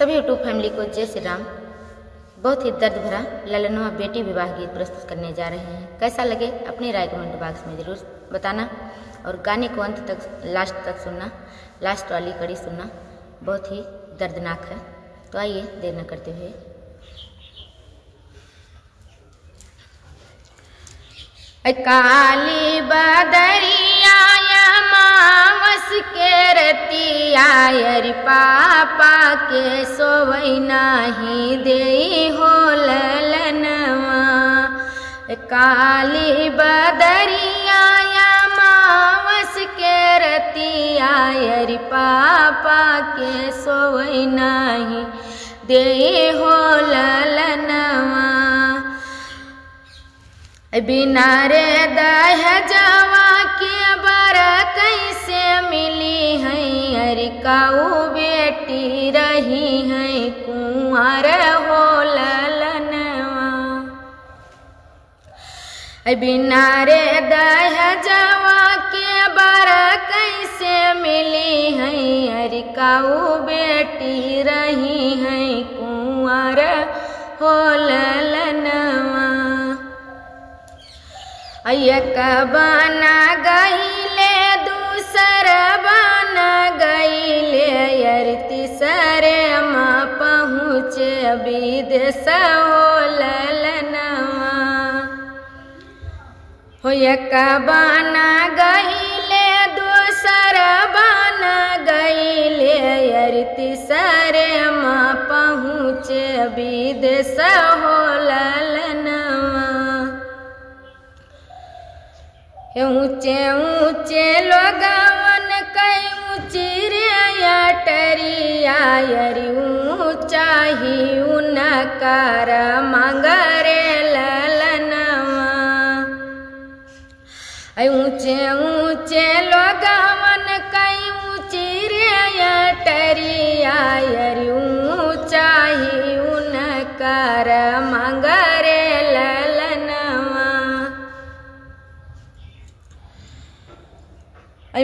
सभी YouTube family को जय श्री राम। बहुत ही दर्द भरा ललनवा बेटी विवाह गीत प्रस्तुत करने जा रहे हैं। कैसा लगे अपनी राय कमेंट बॉक्स में ज़रूर बताना और गाने को अंत तक लास्ट तक सुनना। लास्ट वाली कड़ी सुनना बहुत ही दर्दनाक है। तो आइए देर न करते हुए काली बदरिया मावस के रतिया यारी पापा के सोवई नाही दे हो ललनवा। काली बदरिया मावस के रतिया यारी पापा के सोवई नाही दे हो ललनवा। बिना रे दहेजवा के बर कैसे मिली है अरे काऊ बेटी रही है कुंवर हो ललनवा। बिना रे दहेजवा के बर कैसे मिली है अरे काऊ बेटी रही है कुंवर हो ललनवा। एक बना गईले दूसर बना गईले यार तीसरे माँ पहुँचे विदेश हो ललनवा। हो एक बना गईले दूसर बना गईले यार तीसरे माँ पहुँचे विदेश हो ललनवा। ऊंचे ऊंचे लोगवन कई ऊंची रे अटरिया यारी ऊंचा ही उनकर मंगरे ललनवा। ऊंचे ऊंचे लोगवन कई ऊंची रे अटरिया यारी ऊंचा ही उनकर मंगरे ललनवा।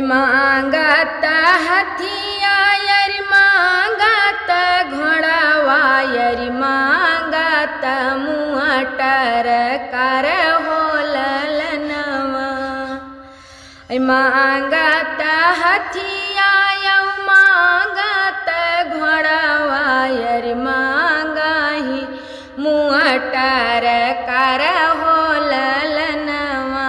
मांगत हथिया यारी मांगत घोड़ावा यारी मांगत मुआटर कर हो ललनवा। मांगत हथिया यौ मांगत घोड़ावा यारी मांगाही मुआटर कर हो ललनवा।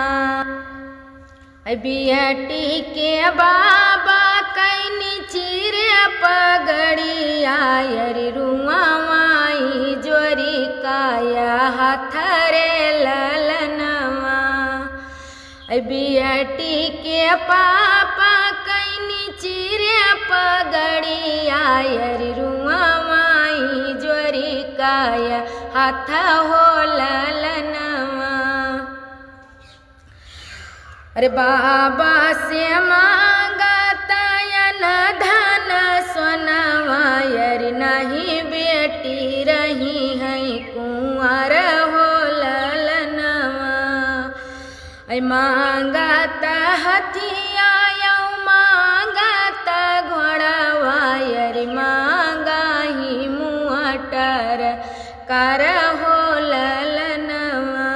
बियटी के बाबा कैनी चिरे पगड़िया यारी रुआ माई जोरी काया हथरे ललनवा। बियटी के पापा कैनी चिरे पगड़िया यारी रुआ माई जोरी काया हाथ हो ललनवा। अरे बाबा से मांगता न धन सोनवा यारी नहीं बेटी रही है कुंवर हो ललनवा। मांगता हथिया यौ मांगता घोड़ावा यारी मांगाही मुआटर कर हो ललनवा।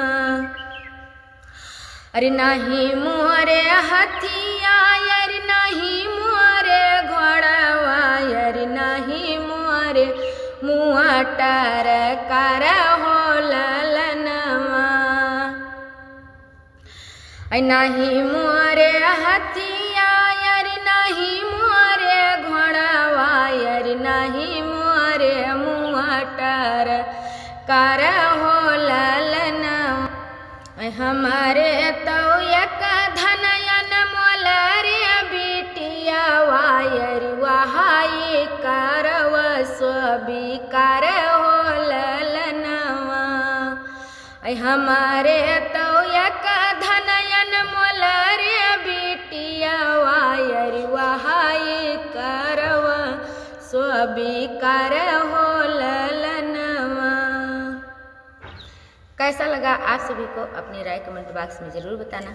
अरे नहीं मोरे हथिया यारी नहीं मोरे घोड़ावा यारी नहीं मोरे मुआटर कर हो ललनवा। नहीं मोरे हथिया यारी नहीं मोरे घोड़ावा यारी नहीं मोरे मुआटर कर हो ललनवा। हमारे तो एक धनयन मोलरे बिटिया वायर वहाई करव स्वी कर हो ललनवा। हमारे तो एक धनयन मोलरे बिटिया वायर वहाई करव स्वी कर हो ललनवा। कैसा लगा आप सभी को अपनी राय कमेंट बॉक्स में ज़रूर बताना।